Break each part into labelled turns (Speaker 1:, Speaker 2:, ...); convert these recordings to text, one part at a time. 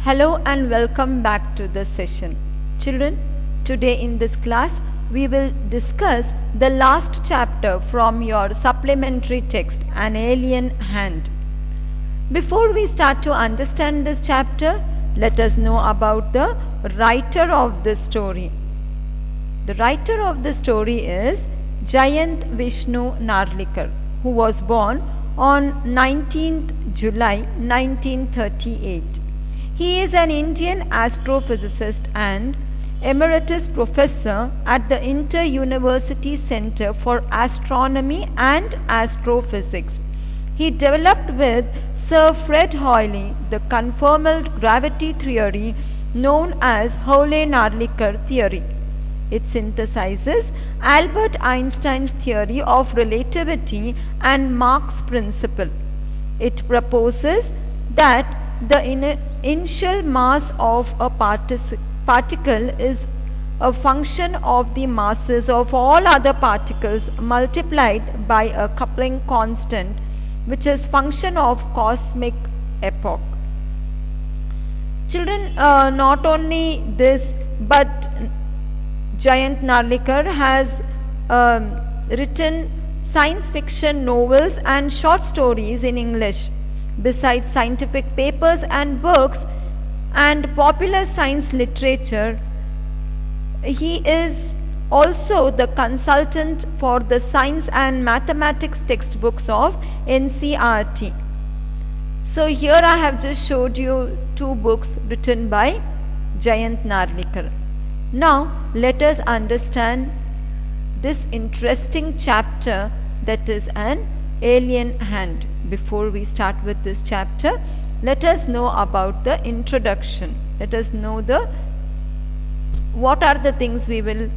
Speaker 1: Hello and welcome back to the session. Children, today in this class we will discuss the last chapter from your supplementary text, An Alien Hand. Before we start to understand this chapter, let us know about the writer of this story. The writer of the story is Jayant Vishnu Narlikar, who was born on 19th July 1938. He is an Indian astrophysicist and emeritus professor at the Inter-University Center for Astronomy and Astrophysics. He developed with Sir Fred Hoyle the conformal gravity theory known as Hoyle-Narlikar theory. It synthesizes Albert Einstein's theory of relativity and Mach's principle. It proposes that the initial mass of a particle is a function of the masses of all other particles multiplied by a coupling constant, which is function of cosmic epoch. Children, not only this, but Jayant Narlikar has written science fiction novels and short stories in English. Besides scientific papers and books and popular science literature, he is also the consultant for the science and mathematics textbooks of NCERT. So here I have just showed you two books written by Jayant Narlikar. Now let us understand this interesting chapter, that is An Alien Hand. Before we start with this chapter, let us know about the introduction. Let us know what are the things we will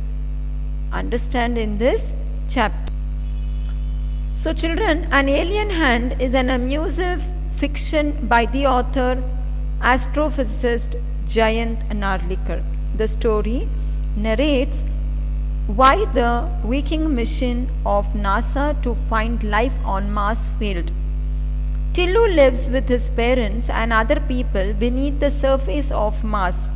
Speaker 1: understand in this chapter. So children, An Alien Hand is an amusing fiction by the author, astrophysicist Jayant Narlikar. The story narrates why the Viking mission of NASA to find life on Mars failed. Tillu lives with his parents and other people beneath the surface of Mars.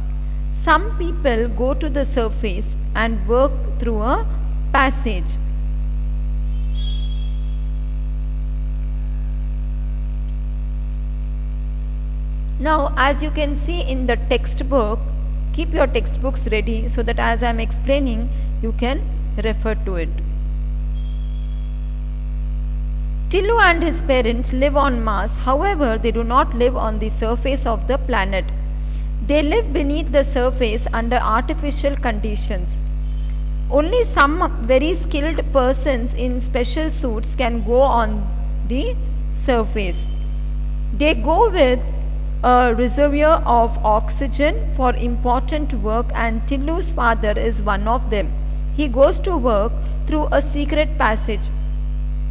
Speaker 1: Some people go to the surface and work through a passage. Now, as you can see in the textbook, keep your textbooks ready so that as I am explaining, you can refer to it. Tillu and his parents live on Mars. However, they do not live on the surface of the planet. They live beneath the surface under artificial conditions. Only some very skilled persons in special suits can go on the surface. They go with a reservoir of oxygen for important work, and Tillu's father is one of them. He goes to work through a secret passage.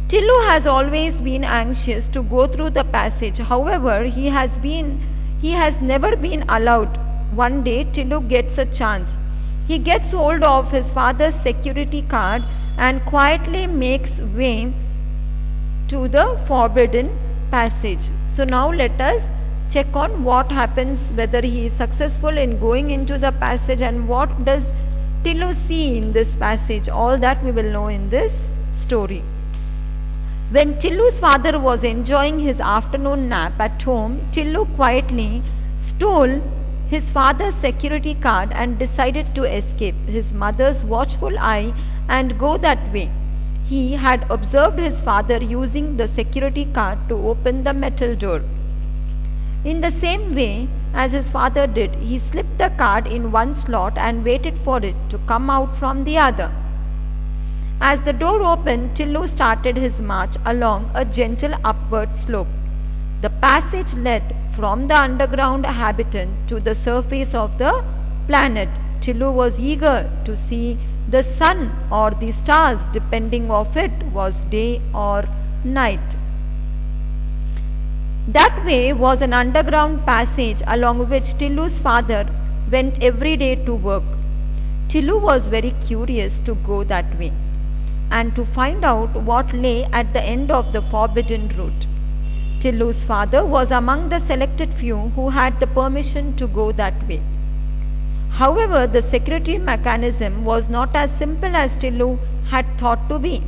Speaker 1: Tillu has always been anxious to go through the passage. However, he has never been allowed. One day, Tillu gets a chance. He gets hold of his father's security card and quietly makes way to the forbidden passage. So now let us check on what happens, whether he is successful in going into the passage and what does Tillu see in this passage. All that we will know in this story. When Tillu's father was enjoying his afternoon nap at home, Tillu quietly stole his father's security card and decided to escape his mother's watchful eye and go that way. He had observed his father using the security card to open the metal door. In the same way as his father did, he slipped the card in one slot and waited for it to come out from the other. As the door opened, Tillu started his march along a gentle upward slope. The passage led from the underground habitant to the surface of the planet. Tillu was eager to see the sun or the stars, depending of it was day or night. That way was an underground passage along which Tillu's father went every day to work. Tillu was very curious to go that way and to find out what lay at the end of the forbidden route. Tillu's father was among the selected few who had the permission to go that way. However, the security mechanism was not as simple as Tillu had thought to be.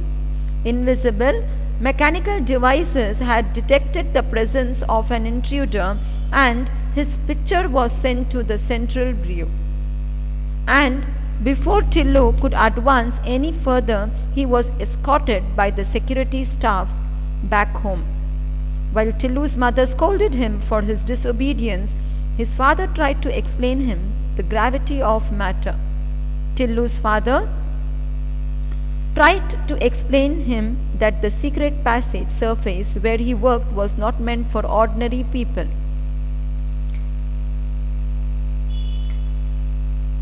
Speaker 1: Invisible mechanical devices had detected the presence of an intruder, and his picture was sent to the central bureau. And before Tillu could advance any further, he was escorted by the security staff back home. While Tillu's mother scolded him for his disobedience, his father tried to explain him the gravity of matter. Tillu's father tried to explain him that the secret passage surface where he worked was not meant for ordinary people,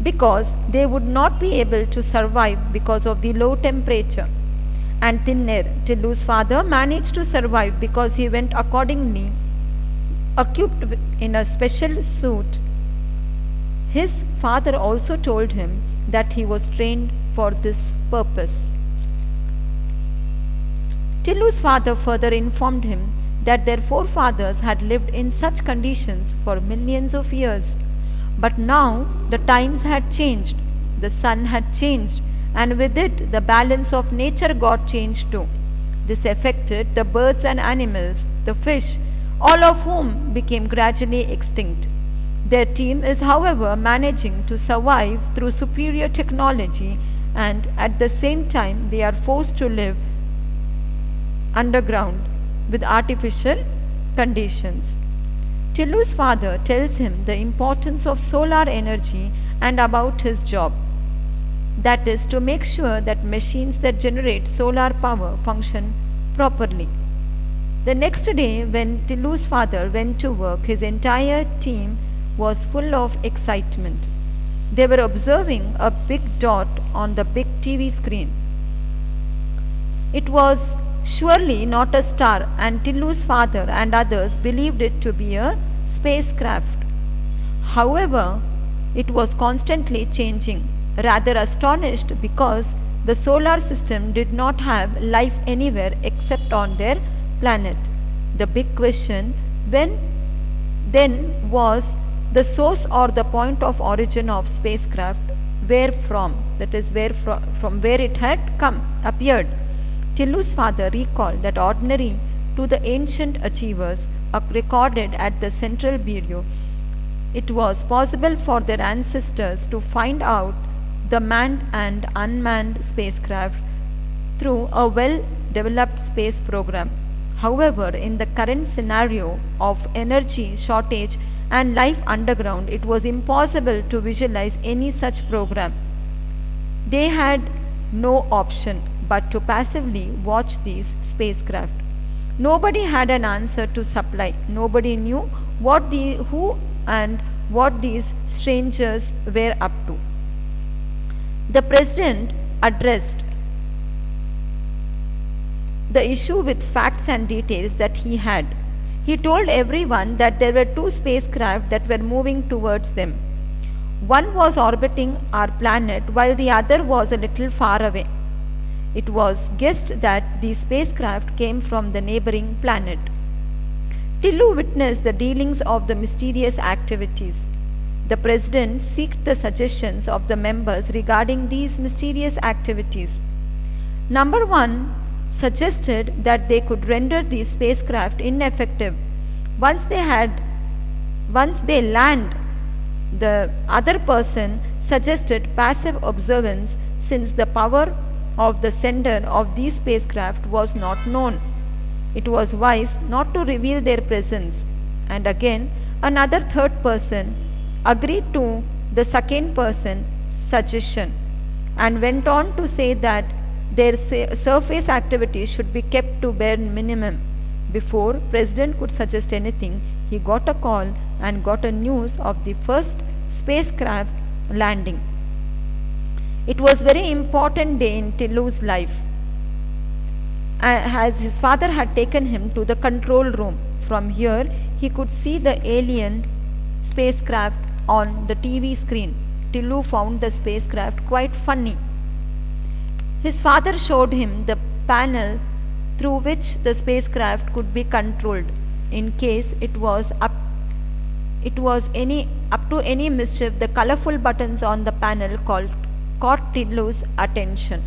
Speaker 1: because they would not be able to survive because of the low temperature and thin air. Tillu's father managed to survive because he went accordingly equipped in a special suit. His father also told him that he was trained for this purpose. Tillu's father further informed him that their forefathers had lived in such conditions for millions of years. But now the times had changed, the sun had changed, and with it the balance of nature got changed too. This affected the birds and animals, the fish, all of whom became gradually extinct. Their team is, however, managing to survive through superior technology, and at the same time they are forced to live underground with artificial conditions. Tillu's father tells him the importance of solar energy and about his job. That is to make sure that machines that generate solar power function properly. The next day, when Tillu's father went to work, his entire team was full of excitement. They were observing a big dot on the big TV screen. It was surely not a star, and Tillu's father and others believed it to be a spacecraft. However, it was constantly changing, rather astonished because the solar system did not have life anywhere except on their planet. The big question then was the source or the point of origin of spacecraft, where from, that is from where it had appeared. Tillu's father recalled that ordinary to the ancient achievers recorded at the Central Bureau, it was possible for their ancestors to find out the manned and unmanned spacecraft through a well-developed space program. However, in the current scenario of energy shortage and life underground, it was impossible to visualize any such program. They had no option but to passively watch these spacecraft. Nobody had an answer to supply. Nobody knew who and what these strangers were up to. The president addressed the issue with facts and details that he had. He told everyone that there were two spacecraft that were moving towards them. One was orbiting our planet while the other was a little far away. It was guessed that the spacecraft came from the neighboring planet. Tillu witnessed the dealings of the mysterious activities. The president sought the suggestions of the members regarding these mysterious activities. Number 1 suggested that they could render the spacecraft ineffective once they land. The other person suggested passive observance since the power of the sender of these spacecraft was not known. It was wise not to reveal their presence. And again, another third person agreed to the second person's suggestion and went on to say that their surface activities should be kept to bare minimum. Before President could suggest anything, he got a call and got a news of the first spacecraft landing. It was a very important day in Tillu's life, as his father had taken him to the control room. From here, he could see the alien spacecraft on the TV screen. Tillu found the spacecraft quite funny. His father showed him the panel through which the spacecraft could be controlled. in case it was up to any mischief. The colorful buttons on the panel caught Tillu's attention.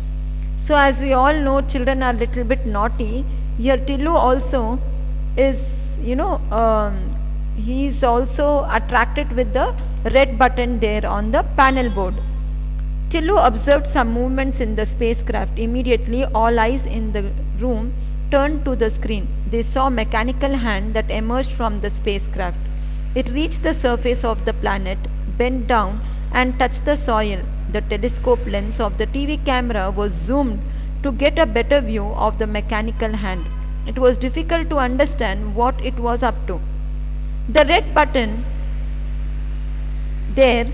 Speaker 1: So as we all know, children are little bit naughty. Here Tillu also is, he is also attracted with the red button there on the panel board. Tillu observed some movements in the spacecraft. Immediately, all eyes in the room turned to the screen. They saw a mechanical hand that emerged from the spacecraft. It reached the surface of the planet, bent down, and touched the soil. The telescope lens of the TV camera was zoomed to get a better view of the mechanical hand. It was difficult to understand what it was up to. The red button there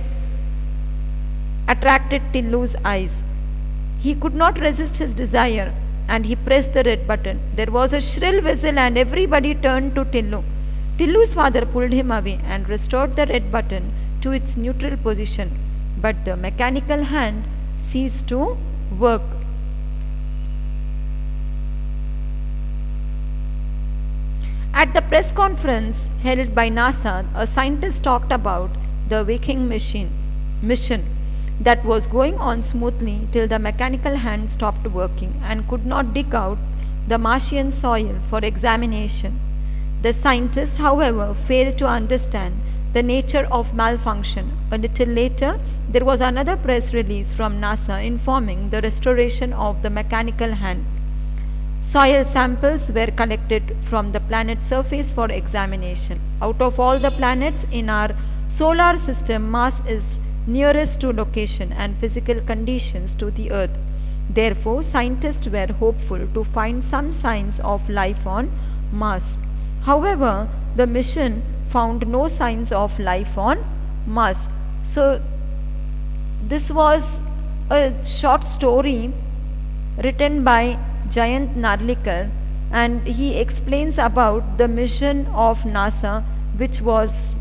Speaker 1: attracted Tillu's eyes. He could not resist his desire and he pressed the red button. There was a shrill whistle and everybody turned to Tillu. Tillu's father pulled him away and restored the red button to its neutral position, but the mechanical hand ceased to work. At the press conference held by NASA, a scientist talked about the Viking mission that was going on smoothly till the mechanical hand stopped working and could not dig out the Martian soil for examination. The scientist, however, failed to understand the nature of malfunction. A little later, there was another press release from NASA informing the restoration of the mechanical hand. Soil samples were collected from the planet's surface for examination. Out of all the planets in our solar system, Mars is nearest to location and physical conditions to the Earth. Therefore, scientists were hopeful to find some signs of life on Mars. However, the mission found no signs of life on Mars. So, this was a short story written by Jayant Narlikar, and he explains about the mission of NASA, which was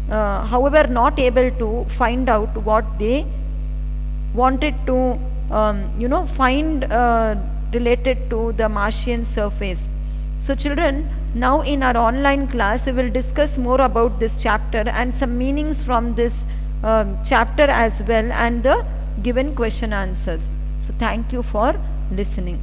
Speaker 1: however not able to find out what they wanted to find related to the Martian surface. So children, now in our online class we will discuss more about this chapter and some meanings from this chapter as well, and the given question answers. So thank you for listening.